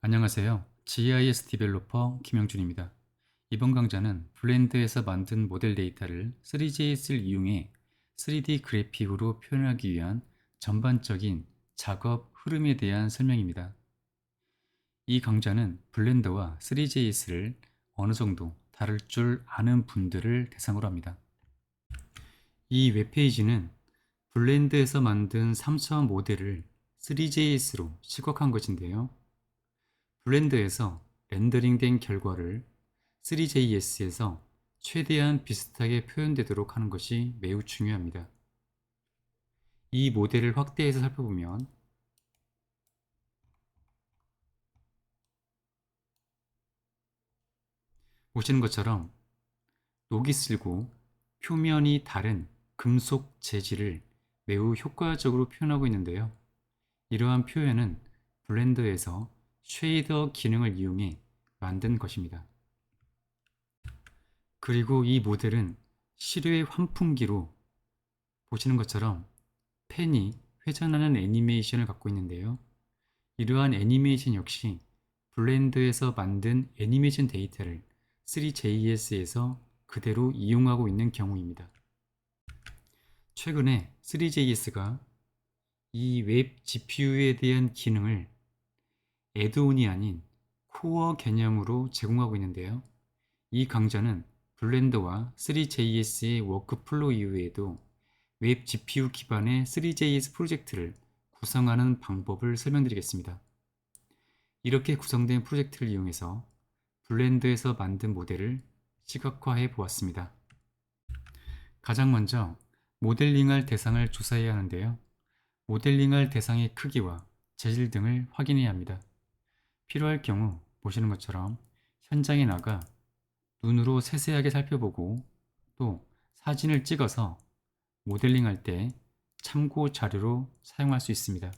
안녕하세요. GIS 디벨로퍼 김영준입니다. 이번 강좌는 블렌드에서 만든 모델 데이터를 3JS를 이용해 3D 그래픽으로 표현하기 위한 전반적인 작업 흐름에 대한 설명입니다. 이 강좌는 블렌더와 3JS를 어느 정도 다룰 줄 아는 분들을 대상으로 합니다. 이 웹페이지는 블렌드에서 만든 3차원 모델을 3JS로 시각한 것인데요. 블렌더에서 렌더링된 결과를 3JS에서 최대한 비슷하게 표현되도록 하는 것이 매우 중요합니다. 이 모델을 확대해서 살펴보면 보시는 것처럼 녹이 슬고 표면이 다른 금속 재질을 매우 효과적으로 표현하고 있는데요. 이러한 표현은 블렌더에서 쉐이더 기능을 이용해 만든 것입니다. 그리고 이 모델은 실외 환풍기로 보시는 것처럼 펜이 회전하는 애니메이션을 갖고 있는데요. 이러한 애니메이션 역시 블렌더에서 만든 애니메이션 데이터를 3JS에서 그대로 이용하고 있는 경우입니다. 최근에 3JS가 이 웹 GPU에 대한 기능을 애드온이 아닌 코어 개념으로 제공하고 있는데요. 이 강좌는 블렌더와 3JS의 워크플로우 이후에도 웹 GPU 기반의 3JS 프로젝트를 구성하는 방법을 설명드리겠습니다. 이렇게 구성된 프로젝트를 이용해서 블렌더에서 만든 모델을 시각화해 보았습니다. 가장 먼저 모델링할 대상을 조사해야 하는데요. 모델링할 대상의 크기와 재질 등을 확인해야 합니다. 필요할 경우 보시는 것처럼 현장에 나가 눈으로 세세하게 살펴보고 또 사진을 찍어서 모델링할 때 참고 자료로 사용할 수 있습니다.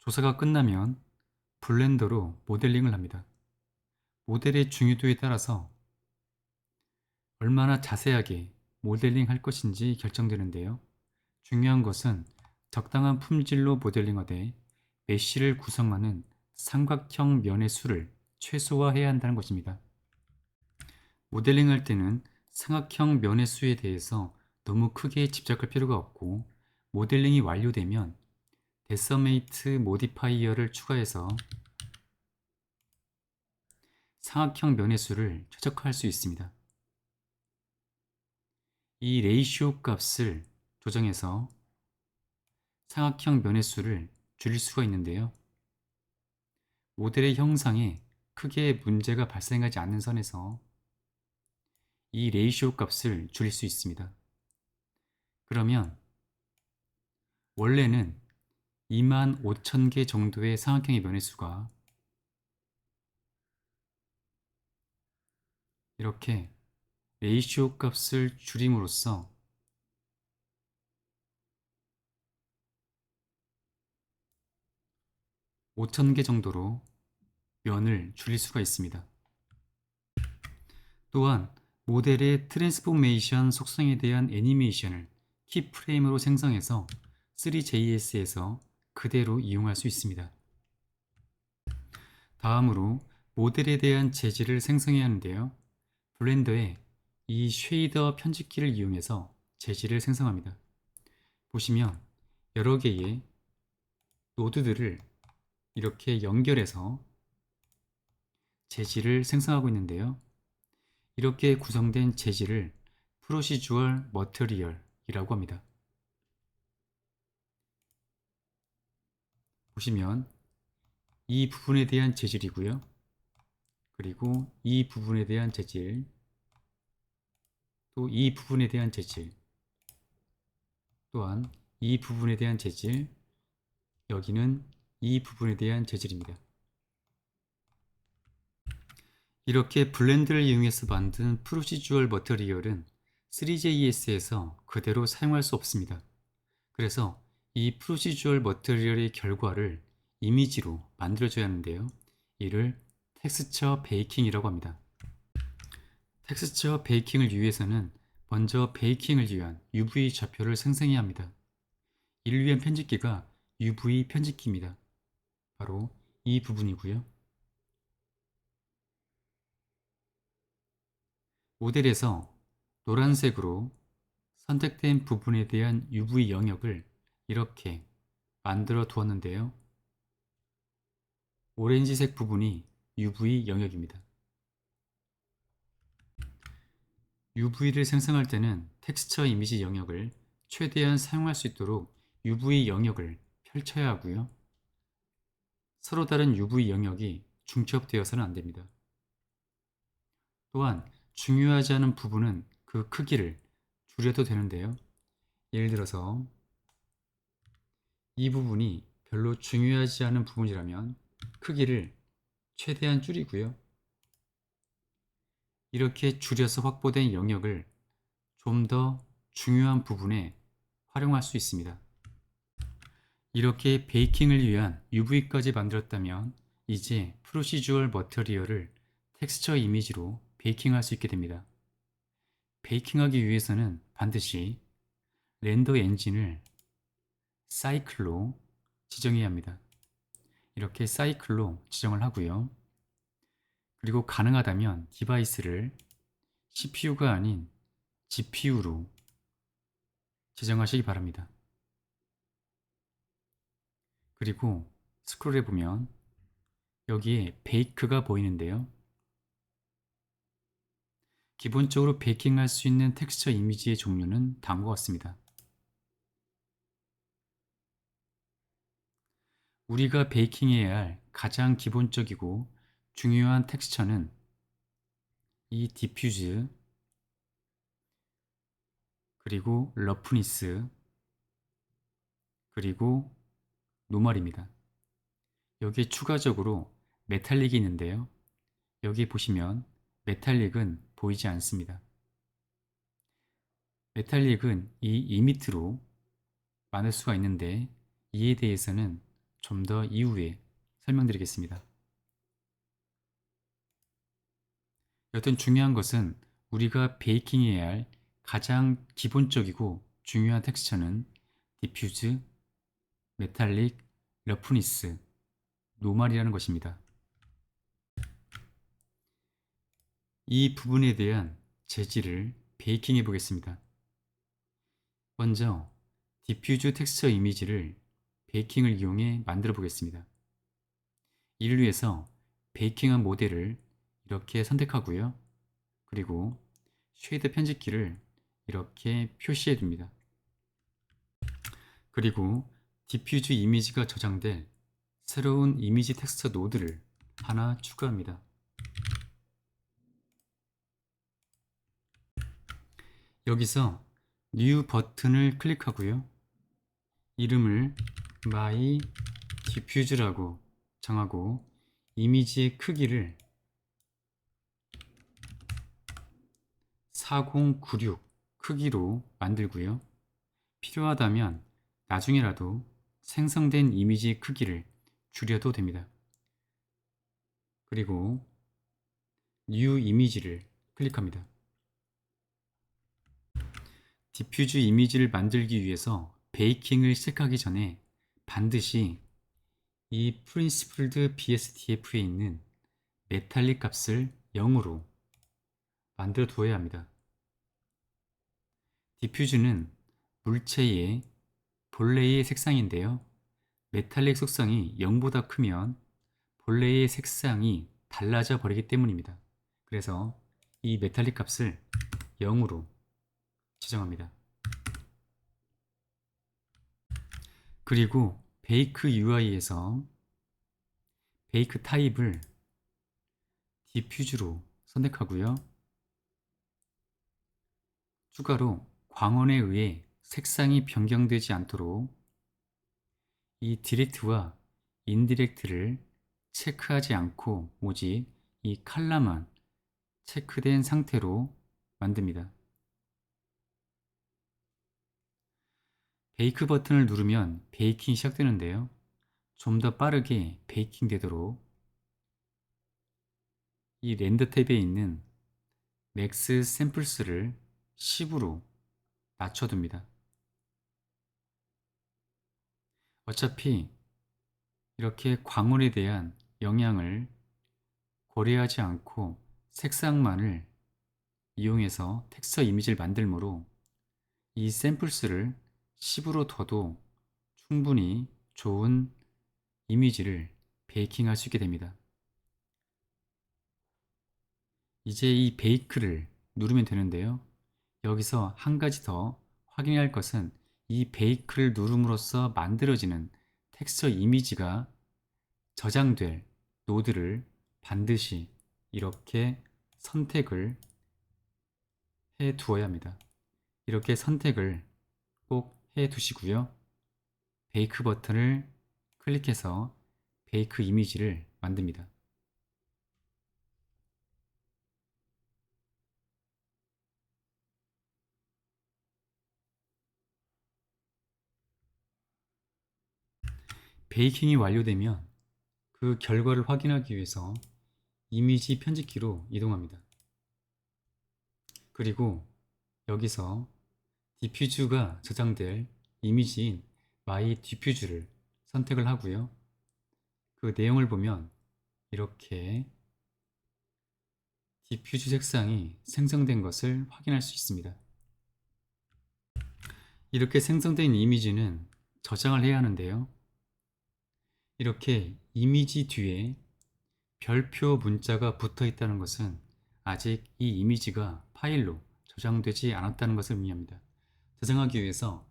조사가 끝나면 블렌더로 모델링을 합니다. 모델의 중요도에 따라서 얼마나 자세하게 모델링 할 것인지 결정되는데요. 중요한 것은 적당한 품질로 모델링하되 메쉬를 구성하는 삼각형 면의 수를 최소화해야 한다는 것입니다. 모델링할 때는 삼각형 면의 수에 대해서 너무 크게 집착할 필요가 없고 모델링이 완료되면 데서메이트 모디파이어를 추가해서 삼각형 면의 수를 최적화할 수 있습니다. 이 레이시오 값을 조정해서 삼각형 면의 수를 줄일 수가 있는데요. 모델의 형상에 크게 문제가 발생하지 않는 선에서 이 레이시오 값을 줄일 수 있습니다. 그러면 원래는 25,000개 정도의 삼각형의 면의 수가 이렇게 레이시오 값을 줄임으로써 5,000개 정도로 면을 줄일 수가 있습니다. 또한 모델의 트랜스포메이션 속성에 대한 애니메이션을 키프레임으로 생성해서 3JS에서 그대로 이용할 수 있습니다. 다음으로 모델에 대한 재질을 생성해야 하는데요. 블렌더에 이 쉐이더 편집기를 이용해서 재질을 생성합니다. 보시면 여러 개의 노드들을 이렇게 연결해서 재질을 생성하고 있는데요. 이렇게 구성된 재질을 프로시주얼 머터리얼이라고 합니다. 보시면 이 부분에 대한 재질이고요. 그리고 이 부분에 대한 재질, 또 이 부분에 대한 재질, 또한 이 부분에 대한 재질, 여기는 이 부분에 대한 재질입니다. 이렇게 블렌드를 이용해서 만든 프로시주얼 머터리얼은 3JS에서 그대로 사용할 수 없습니다. 그래서 이 프로시주얼 머터리얼의 결과를 이미지로 만들어줘야 하는데요. 이를 텍스처 베이킹이라고 합니다. 텍스처 베이킹을 위해서는 먼저 베이킹을 위한 UV 좌표를 생성해야 합니다. 이를 위한 편집기가 UV 편집기입니다. 바로 이 부분이고요. 모델에서 노란색으로 선택된 부분에 대한 UV 영역을 이렇게 만들어 두었는데요. 오렌지색 부분이 UV 영역입니다. UV를 생성할 때는 텍스처 이미지 영역을 최대한 사용할 수 있도록 UV 영역을 펼쳐야 하고요. 서로 다른 UV 영역이 중첩되어서는 안 됩니다. 또한 중요하지 않은 부분은 그 크기를 줄여도 되는데요. 예를 들어서 이 부분이 별로 중요하지 않은 부분이라면 크기를 최대한 줄이고요. 이렇게 줄여서 확보된 영역을 좀 더 중요한 부분에 활용할 수 있습니다. 이렇게 베이킹을 위한 UV까지 만들었다면 이제 프로시주얼 머터리얼을 텍스처 이미지로 베이킹할 수 있게 됩니다. 베이킹하기 위해서는 반드시 렌더 엔진을 사이클로 지정해야 합니다. 이렇게 사이클로 지정을 하고요. 그리고 가능하다면 디바이스를 CPU가 아닌 GPU로 지정하시기 바랍니다. 그리고 스크롤해 보면 여기에 베이크가 보이는데요. 기본적으로 베이킹할 수 있는 텍스처 이미지의 종류는 다음과 같습니다. 우리가 베이킹해야 할 가장 기본적이고 중요한 텍스처는 이 디퓨즈, 그리고 러프니스, 그리고 노멀입니다. 여기에 추가적으로 메탈릭이 있는데요. 여기 보시면 메탈릭은 보이지 않습니다. 메탈릭은 이 이미트로 만들 수가 있는데 이에 대해서는 좀 더 이후에 설명드리겠습니다. 여튼 중요한 것은 우리가 베이킹해야 할 가장 기본적이고 중요한 텍스처는 디퓨즈, 메탈릭, 러프니스, 노멀이라는 것입니다. 이 부분에 대한 재질을 베이킹해 보겠습니다. 먼저 디퓨즈 텍스처 이미지를 베이킹을 이용해 만들어 보겠습니다. 이를 위해서 베이킹한 모델을 이렇게 선택하고요. 그리고 쉐이더 편집키를 이렇게 표시해 둡니다. 그리고 디퓨즈 이미지가 저장될 새로운 이미지 텍스처 노드를 하나 추가합니다. 여기서 New 버튼을 클릭하고요. 이름을 My Diffuse라고 정하고 이미지의 크기를 4096 크기로 만들고요. 필요하다면 나중에라도 생성된 이미지 크기를 줄여도 됩니다. 그리고 New 이미지를 클릭합니다. 디퓨즈 이미지를 만들기 위해서 베이킹을 시작하기 전에 반드시 이 Principled BSDF에 있는 메탈릭 값을 0으로 만들어 두어야 합니다. 디퓨즈는 물체의 본래의 색상인데요. 메탈릭 속성이 0보다 크면 본래의 색상이 달라져 버리기 때문입니다. 그래서 이 메탈릭 값을 0으로 지정합니다. 그리고 베이크 UI에서 베이크 타입을 디퓨즈로 선택하고요. 추가로 광원에 의해 색상이 변경되지 않도록 이 디렉트와 인디렉트를 체크하지 않고 오직 이 컬러만 체크된 상태로 만듭니다. 베이크 버튼을 누르면 베이킹이 시작되는데요. 좀 더 빠르게 베이킹 되도록 이 렌더 탭에 있는 맥스 샘플스를 10으로 낮춰둡니다. 어차피 이렇게 광원에 대한 영향을 고려하지 않고 색상만을 이용해서 텍스처 이미지를 만들므로 이 샘플스를 10으로 둬도 충분히 좋은 이미지를 베이킹할 수 있게 됩니다. 이제 이 베이크를 누르면 되는데요. 여기서 한 가지 더 확인해야 할 것은 이 베이크를 누름으로써 만들어지는 텍스처 이미지가 저장될 노드를 반드시 이렇게 선택을 해 두어야 합니다. 이렇게 선택을 꼭 해 두시고요. 베이크 버튼을 클릭해서 베이크 이미지를 만듭니다. 베이킹이 완료되면 그 결과를 확인하기 위해서 이미지 편집기로 이동합니다. 그리고 여기서 디퓨즈가 저장될 이미지인 마이 디퓨즈를 선택을 하고요. 그 내용을 보면 이렇게 디퓨즈 색상이 생성된 것을 확인할 수 있습니다. 이렇게 생성된 이미지는 저장을 해야 하는데요. 이렇게 이미지 뒤에 별표 문자가 붙어 있다는 것은 아직 이 이미지가 파일로 저장되지 않았다는 것을 의미합니다. 저장하기 위해서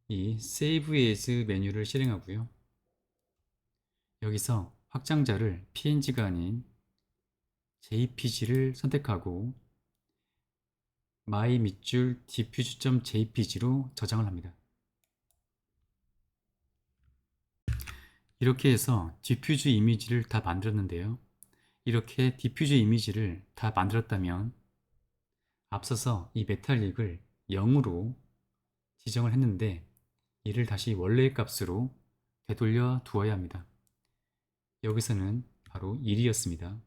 이 Save As 메뉴를 실행하고요. 여기서 확장자를 PNG가 아닌 JPG를 선택하고 my 밑줄 diffuse.jpg로 저장을 합니다. 이렇게 해서 디퓨즈 이미지를 다 만들었는데요. 이렇게 디퓨즈 이미지를 다 만들었다면 앞서서 이 메탈릭을 0으로 지정을 했는데 이를 다시 원래의 값으로 되돌려 두어야 합니다. 여기서는 바로 1이었습니다.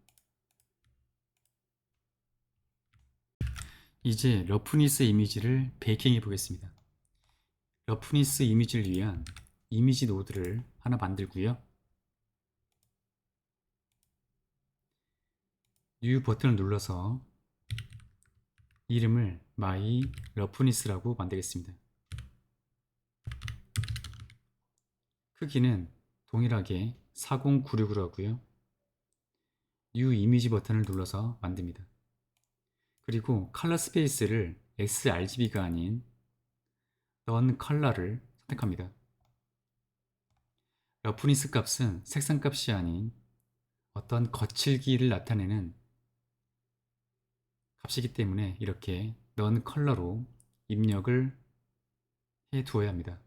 이제 러프니스 이미지를 베이킹해 보겠습니다. 러프니스 이미지를 위한 이미지 노드를 하나 만들고요. 뉴 버튼을 눌러서 이름을 my roughness라고 만들겠습니다. 크기는 동일하게 4096으로 하고요. 뉴 이미지 버튼을 눌러서 만듭니다. 그리고 컬러 스페이스를 sRGB가 아닌 non color를 선택합니다. 러프니스 값은 색상 값이 아닌 어떤 거칠기를 나타내는 값이기 때문에 이렇게 non color로 입력을 해 두어야 합니다.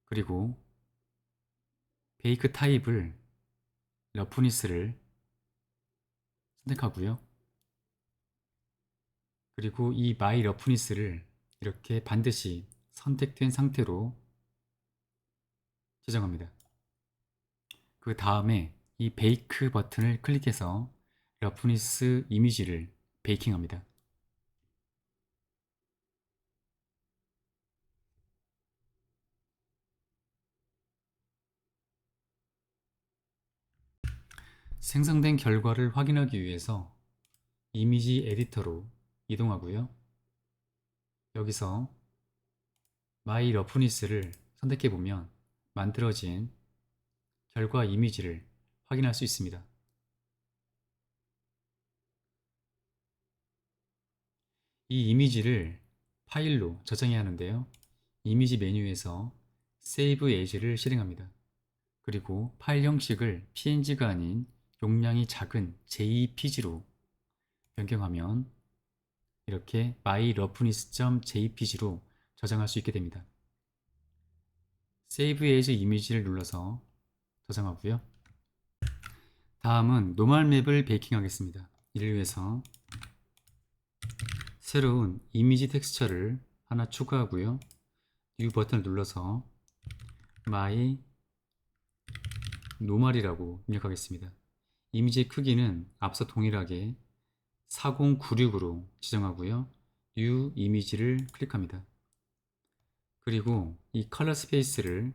그리고 베이크 타입을 러프니스를 선택하고요. 그리고 이 my roughness를 이렇게 반드시 선택된 상태로 지정합니다. 그 다음에 이 베이크 버튼을 클릭해서 러프니스 이미지를 베이킹합니다. 생성된 결과를 확인하기 위해서 이미지 에디터로 이동하고요. 여기서 My Roughness를 선택해 보면 만들어진 결과 이미지를 확인할 수 있습니다. 이 이미지를 파일로 저장해야 하는데요. 이미지 메뉴에서 Save As를 실행합니다. 그리고 파일 형식을 PNG가 아닌 용량이 작은 JPG로 변경하면 이렇게 myroughness.jpg로 저장할 수 있게 됩니다. Save as 이미지를 눌러서 저장하고요. 다음은 노멀 맵을 베이킹 하겠습니다. 이를 위해서 새로운 이미지 텍스처를 하나 추가하고요. New 버튼을 눌러서 my 노멀이라고 입력하겠습니다. 이미지 크기는 앞서 동일하게 4096으로 지정하고요. New 이미지를 클릭합니다. 그리고 이 컬러 스페이스를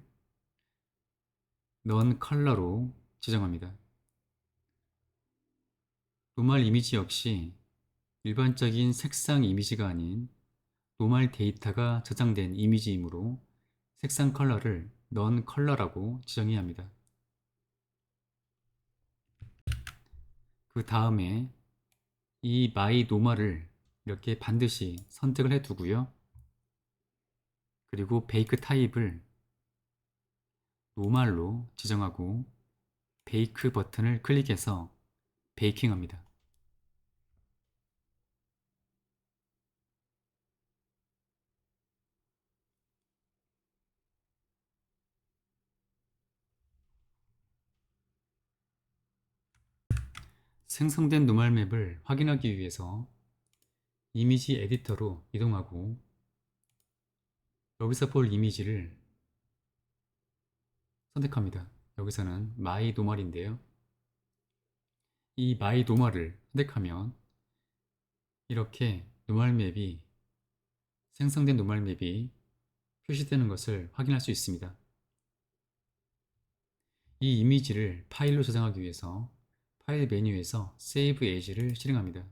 넌 컬러로 지정합니다. 노멀 이미지 역시 일반적인 색상 이미지가 아닌 노멀 데이터가 저장된 이미지이므로 색상 컬러를 넌 컬러라고 지정해야 합니다. 그 다음에 이 my 노멀을 이렇게 반드시 선택을 해 두고요. 그리고 베이크 타입을 노멀로 지정하고 베이크 버튼을 클릭해서 베이킹합니다. 생성된 노멀 맵을 확인하기 위해서 이미지 에디터로 이동하고 여기서 볼 이미지를 선택합니다. 여기서는 my 노멀인데요. 이 my 노멀을 선택하면 이렇게 노멀 맵이 생성된 노멀 맵이 표시되는 것을 확인할 수 있습니다. 이 이미지를 파일로 저장하기 위해서 파일 메뉴에서 Save As를 실행합니다.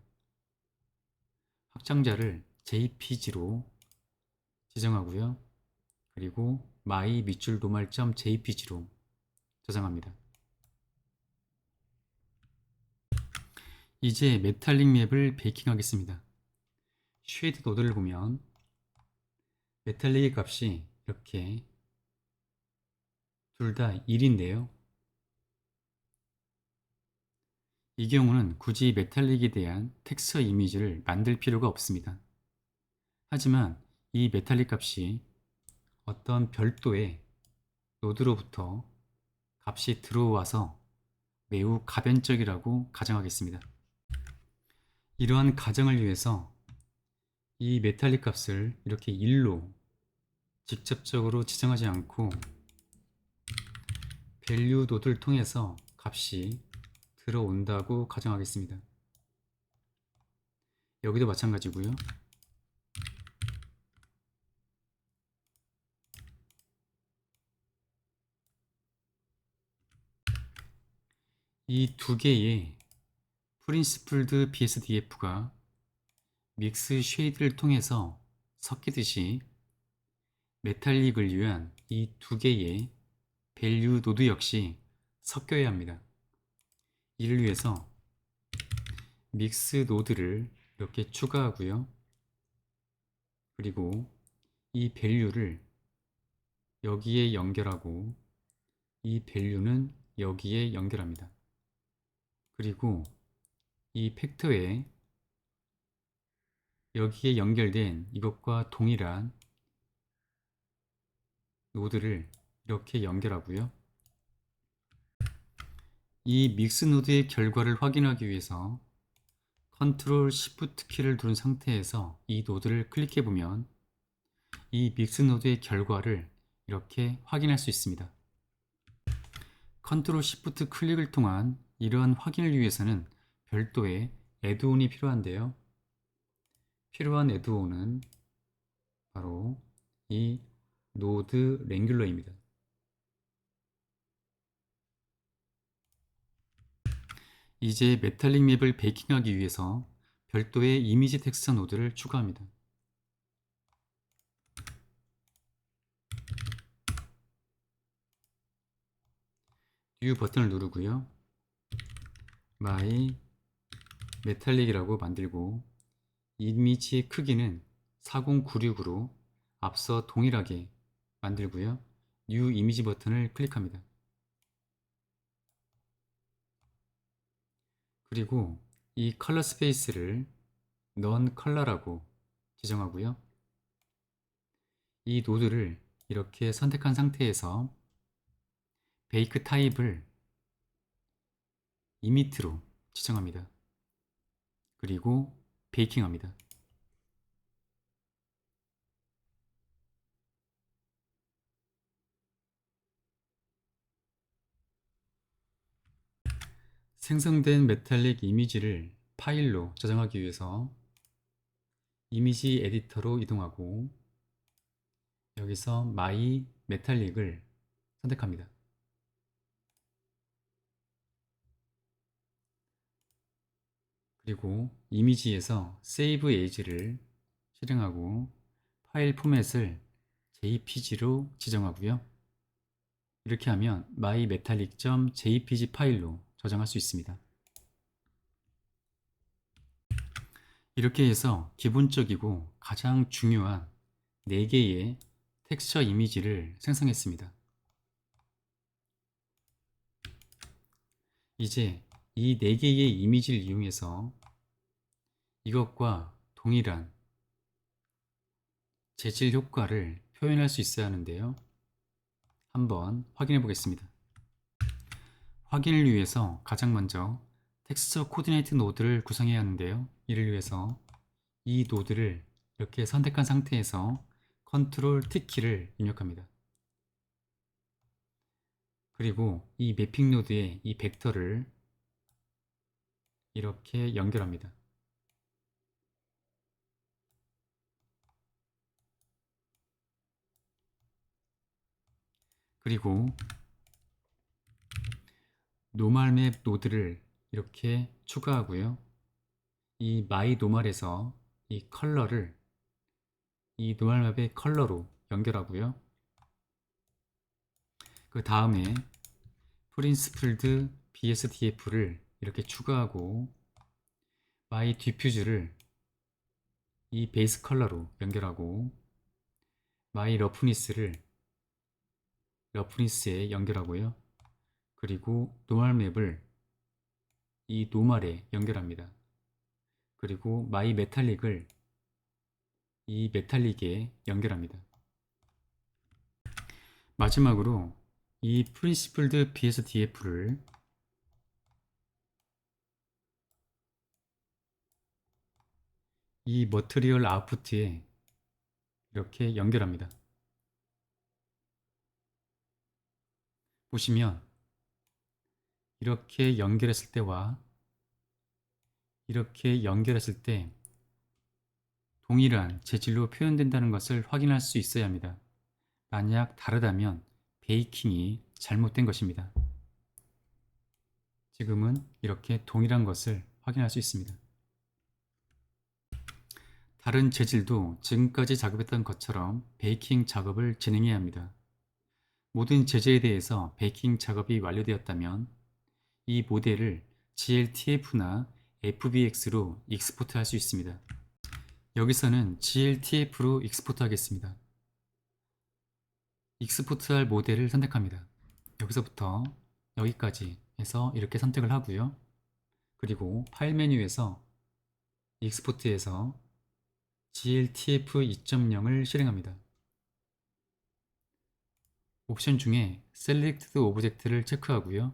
확장자를 JPG로 지정하고요. 그리고 my 밑줄 노멀.jpg로 저장합니다. 이제 메탈릭 맵을 베이킹하겠습니다. 쉐이드 노드를 보면 메탈릭의 값이 이렇게 둘 다 1인데요. 이 경우는 굳이 메탈릭에 대한 텍스처 이미지를 만들 필요가 없습니다. 하지만 이 메탈릭 값이 어떤 별도의 노드로부터 값이 들어와서 매우 가변적이라고 가정하겠습니다. 이러한 가정을 위해서 이 메탈릭 값을 이렇게 1로 직접적으로 지정하지 않고 밸류 노드를 통해서 값이 들어온다고 가정하겠습니다. 여기도 마찬가지고요. 이 두 개의 프린시플드 BSDF가 믹스 쉐이드를 통해서 섞이듯이 메탈릭을 위한 이 두 개의 밸류 노드 역시 섞여야 합니다. 이를 위해서 믹스 노드를 이렇게 추가하고요. 그리고 이 밸류를 여기에 연결하고 이 밸류는 여기에 연결합니다. 그리고 이 팩터에 여기에 연결된 이것과 동일한 노드를 이렇게 연결하고요. 이 믹스 노드의 결과를 확인하기 위해서 컨트롤 시프트 키를 누른 상태에서 이 노드를 클릭해 보면 이 믹스 노드의 결과를 이렇게 확인할 수 있습니다. 컨트롤 시프트 클릭을 통한 이러한 확인을 위해서는 별도의 애드온이 필요한데요. 필요한 애드온은 바로 이 노드 랭귤러입니다. 이제 메탈릭 맵을 베이킹하기 위해서 별도의 이미지 텍스처 노드를 추가합니다. 뉴 버튼을 누르고요. my 메탈릭이라고 만들고 이미지의 크기는 4096으로 앞서 동일하게 만들고요. 뉴 이미지 버튼을 클릭합니다. 그리고 이 컬러 스페이스를 넌 컬러라고 지정하고요. 이 노드를 이렇게 선택한 상태에서 베이크 타입을 이미트로 지정합니다. 그리고 베이킹합니다. 생성된 메탈릭 이미지를 파일로 저장하기 위해서 이미지 에디터로 이동하고 여기서 My Metallic을 선택합니다. 그리고 이미지에서 Save As를 실행하고 파일 포맷을 JPG로 지정하고요. 이렇게 하면 mymetallic.jpg 파일로 저장할 수 있습니다. 이렇게 해서 기본적이고 가장 중요한 4개의 텍스처 이미지를 생성했습니다. 이제 이 4개의 이미지를 이용해서 이것과 동일한 재질 효과를 표현할 수 있어야 하는데요. 한번 확인해 보겠습니다. 확인을 위해서 가장 먼저 텍스처 코디네이트 노드를 구성해야 하는데요. 이를 위해서 이 노드를 이렇게 선택한 상태에서 컨트롤 T키를 입력합니다. 그리고 이 매핑 노드에 이 벡터를 이렇게 연결합니다. 그리고 노멀맵 노드를 이렇게 추가하고요. 이 my 노멀에서 이 컬러를 이 노멀맵의 컬러로 연결하고요. 그 다음에 프린스플드 BSDF를 이렇게 추가하고 my 디퓨즈를 이 베이스 컬러로 연결하고 my 러프니스를 러프니스에 연결하고요. 그리고 노멀 맵을 이 노멀에 연결합니다. 그리고 my 메탈릭을 이 메탈릭에 연결합니다. 마지막으로 이 프린시플드 BSDF를 이 머티리얼 아웃풋에 이렇게 연결합니다. 보시면 이렇게 연결했을 때와 이렇게 연결했을 때 동일한 재질로 표현된다는 것을 확인할 수 있어야 합니다. 만약 다르다면 베이킹이 잘못된 것입니다. 지금은 이렇게 동일한 것을 확인할 수 있습니다. 다른 재질도 지금까지 작업했던 것처럼 베이킹 작업을 진행해야 합니다. 모든 재질에 대해서 베이킹 작업이 완료되었다면 이 모델을 GLTF나 FBX로 익스포트 할 수 있습니다. 여기서는 GLTF로 익스포트 하겠습니다. 익스포트 할 모델을 선택합니다. 여기서부터 여기까지 해서 이렇게 선택을 하고요. 그리고 파일 메뉴에서 익스포트에서 GLTF 2.0을 실행합니다. 옵션 중에 Selected Object를 체크하고요.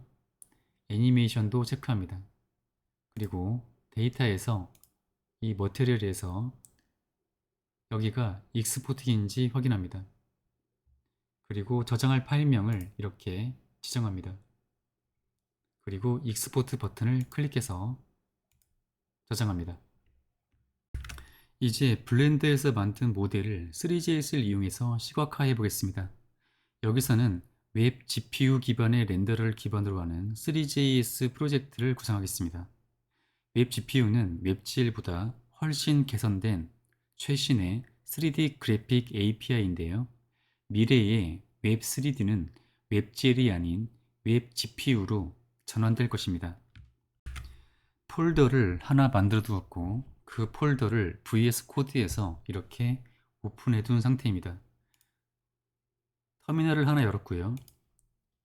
애니메이션도 체크합니다. 그리고 데이터에서 이 머티리얼에서 여기가 익스포트기인지 확인합니다. 그리고 저장할 파일명을 이렇게 지정합니다. 그리고 익스포트 버튼을 클릭해서 저장합니다. 이제 블렌더에서 만든 모델을 3JS를 이용해서 시각화해 보겠습니다. 여기서는 웹 GPU 기반의 렌더를 기반으로 하는 3JS 프로젝트를 구성하겠습니다. 웹 GPU는 웹GL보다 훨씬 개선된 최신의 3D 그래픽 API인데요. 미래의 웹 3D는 웹GL이 아닌 웹 GPU로 전환될 것입니다. 폴더를 하나 만들어 두었고 그 폴더를 VS 코드에서 이렇게 오픈해 둔 상태입니다. 터미널을 하나 열었고요.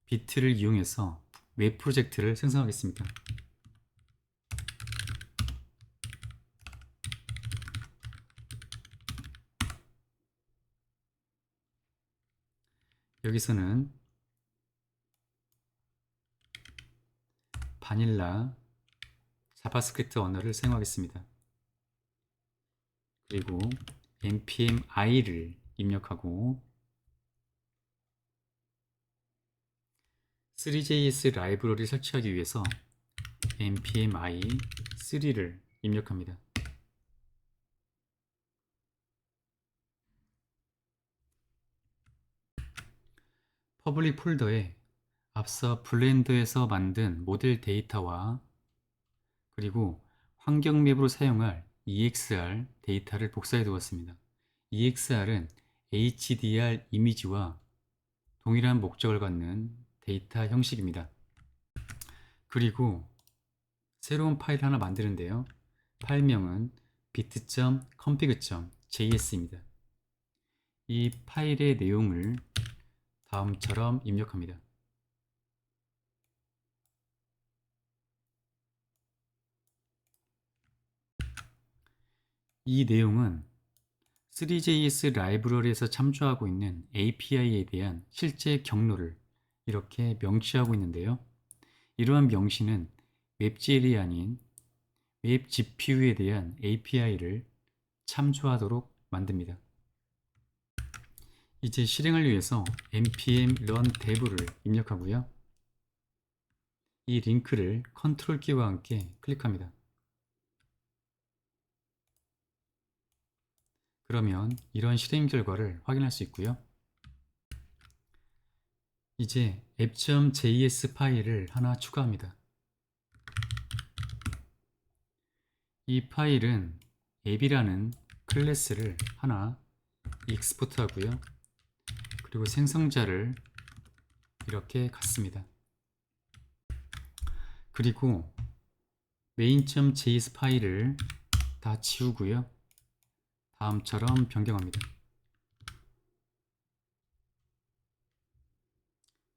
비트를 이용해서 웹 프로젝트를 생성하겠습니다. 여기서는 바닐라 자바스크립트 언어를 사용하겠습니다. 그리고 npm i를 입력하고 3JS 라이브러리 설치하기 위해서 npm i3를 입력합니다. 퍼블릭 폴더에 앞서 블렌더에서 만든 모델 데이터와 그리고 환경 맵으로 사용할 EXR 데이터를 복사해 두었습니다. EXR은 HDR 이미지와 동일한 목적을 갖는 데이터 형식입니다. 그리고 새로운 파일을 하나 만드는데요. 파일명은 bit.config.js입니다. 이 파일의 내용을 다음처럼 입력합니다. 이 내용은 3JS 라이브러리에서 참조하고 있는 API에 대한 실제 경로를 이렇게 명시하고 있는데요. 이러한 명시는 웹GL이 아닌 웹 GPU에 대한 API를 참조하도록 만듭니다. 이제 실행을 위해서 npm run dev를 입력하고요. 이 링크를 컨트롤 키와 함께 클릭합니다. 그러면 이런 실행 결과를 확인할 수 있고요. 이제 app.js 파일을 하나 추가합니다. 이 파일은 앱이라는 클래스를 하나 익스포트 하고요. 그리고 생성자를 이렇게 갖습니다. 그리고 main.js 파일을 다 지우고요. 다음처럼 변경합니다.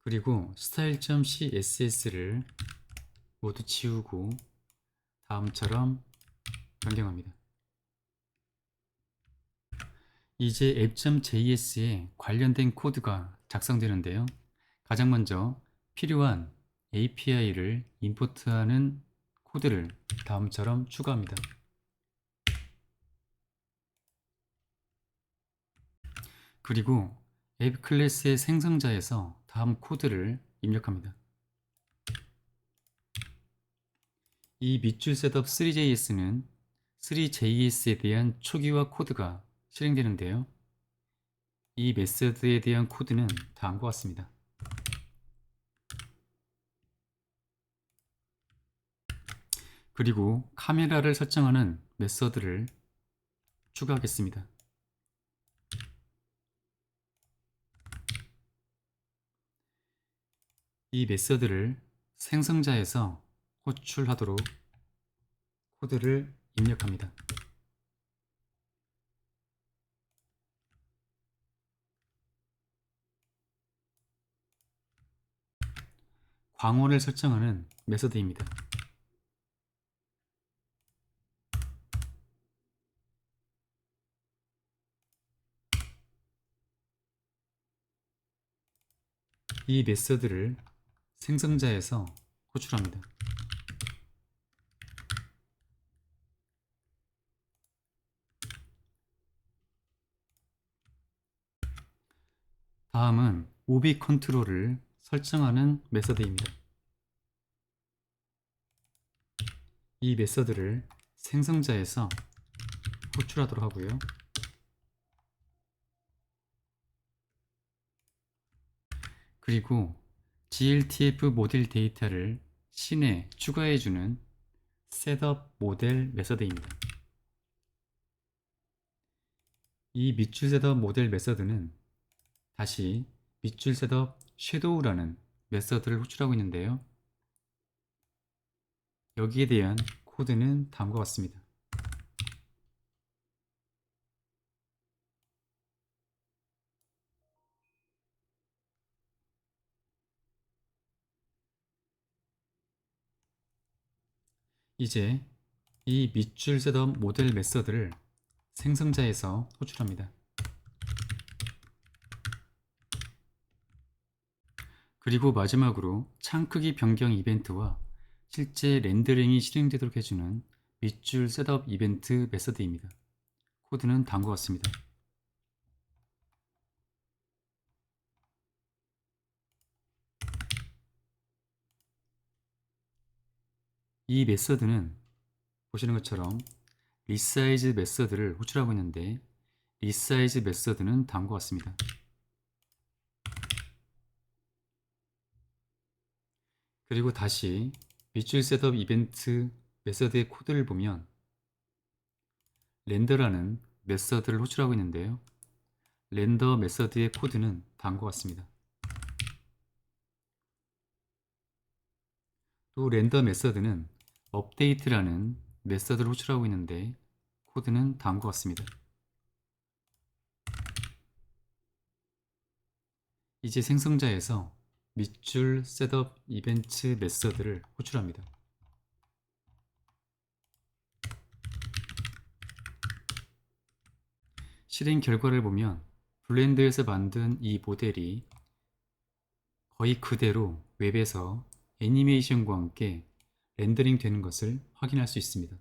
그리고 style.css를 모두 지우고 다음처럼 변경합니다. 이제 app.js에 관련된 코드가 작성되는데요. 가장 먼저 필요한 API를 임포트하는 코드를 다음처럼 추가합니다. 그리고 앱 클래스의 생성자에서 다음 코드를 입력합니다. 이 밑줄 셋업 3JS는 3JS에 대한 초기화 코드가 실행되는데요. 이 메서드에 대한 코드는 다음과 같습니다. 그리고 카메라를 설정하는 메서드를 추가하겠습니다. 이 메서드를 생성자에서 호출하도록 코드를 입력합니다. 광원을 설정하는 메서드입니다. 이 메서드를 생성자에서 호출합니다. 다음은 OB 컨트롤을 설정하는 메서드입니다. 이 메서드를 생성자에서 호출하도록 하고요. 그리고 GLTF 모델 데이터를 씬에 추가해주는 setup 모델 메서드입니다. 이 밑줄 셋업 모델 메서드는 다시 밑줄 셋업 shadow라는 메서드를 호출하고 있는데요. 여기에 대한 코드는 다음과 같습니다. 이제 이 밑줄 셋업 모델 메서드를 생성자에서 호출합니다. 그리고 마지막으로 창 크기 변경 이벤트와 실제 렌더링이 실행되도록 해주는 밑줄 셋업 이벤트 메서드입니다. 코드는 다음과 같습니다. 이 메서드는 보시는 것처럼 resize 메서드를 호출하고 있는데 resize 메서드는 다음과 같습니다. 그리고 다시 밑줄 셋업 이벤트 메서드의 코드를 보면 렌더라는 메서드를 호출하고 있는데요. 렌더 메서드의 코드는 다음과 같습니다. 또 렌더 메서드는 업데이트라는 메서드를 호출하고 있는데 코드는 다음과 같습니다. 이제 생성자에서 밑줄 셋업 이벤트 메서드를 호출합니다. 실행 결과를 보면 블렌더에서 만든 이 모델이 거의 그대로 웹에서 애니메이션과 함께 렌더링 되는 것을 확인할 수 있습니다.